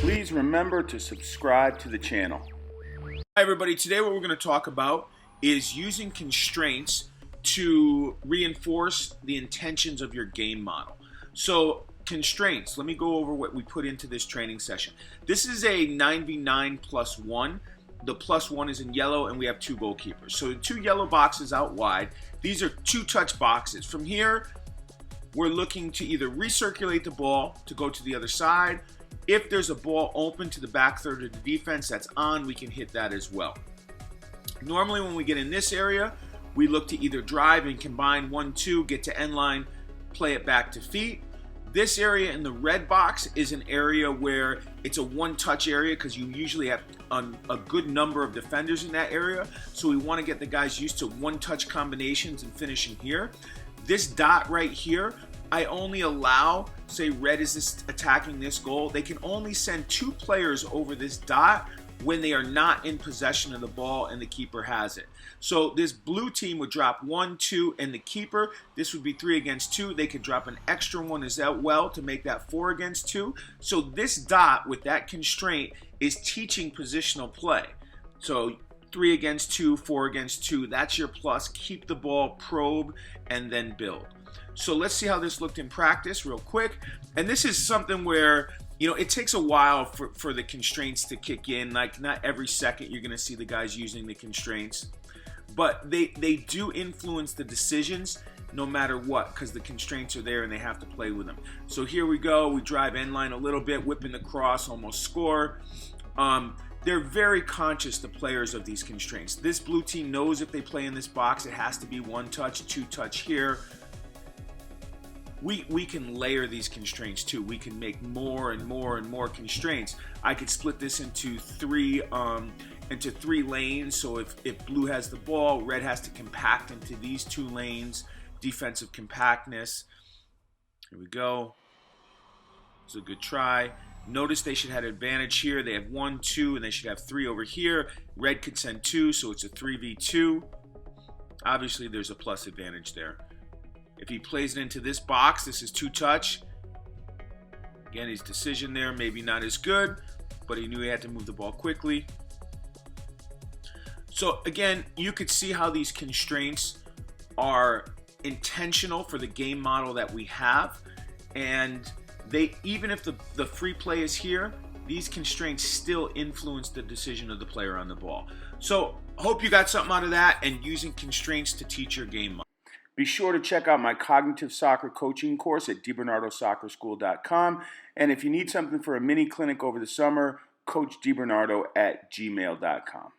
Please remember to subscribe to the channel. Hi everybody, today what we're going to talk about is using constraints to reinforce the intentions of your game model. So constraints, let me go over what we put into this training session. This is a 9v9 plus 1. The plus 1 is in yellow and we have 2 goalkeepers. So 2 yellow boxes out wide. These are 2-touch boxes. From here, we're looking to either recirculate the ball to go to the other side. If there's a ball open to the back third of the defense that's on, we can hit that as well. Normally when we get in this area, we look to either drive and combine 1-2, get to end line, play it back to feet. This area in the red box is an area where it's a one-touch area because you usually have a good number of defenders in that area. So we want to get the guys used to one-touch combinations and finishing here. This dot right here, I only allow, say red is attacking this goal, they can only send 2 players over this dot when they are not in possession of the ball and the keeper has it. So this blue team would drop 1, 2, and the keeper, this would be 3 against 2. They could drop an extra one as well to make that 4 against 2. So this dot with that constraint is teaching positional play. So 3 against 2, 4 against 2, that's your plus. Keep the ball, probe, and then build. So let's see how this looked in practice real quick. And this is something where, you know, it takes a while for the constraints to kick in. Like not every second you're going to see the guys using the constraints. But they do influence the decisions no matter what because the constraints are there and they have to play with them. So here we go. We drive end line a little bit, whipping the cross, almost score. They're very conscious, the players, of these constraints. This blue team knows if they play in this box, it has to be 1 touch, 2 touch here. We can layer these constraints too. We can make more and more and more constraints. I could split this into three lanes. So if blue has the ball, red has to compact into these 2 lanes. Defensive compactness. Here we go. It's a good try. Notice they should have advantage here. They have 1, 2, and they should have 3 over here. Red could send 2, so it's a 3v2. Obviously, there's a plus advantage there. If he plays it into this box, this is 2-touch. Again, his decision there, maybe not as good, but he knew he had to move the ball quickly. So again, you could see how these constraints are intentional for the game model that we have. And even if the free play is here, these constraints still influence the decision of the player on the ball. So hope you got something out of that and using constraints to teach your game model. Be sure to check out my cognitive soccer coaching course at DiBernardoSoccerSchool.com. And if you need something for a mini clinic over the summer, CoachDiBernardo@gmail.com.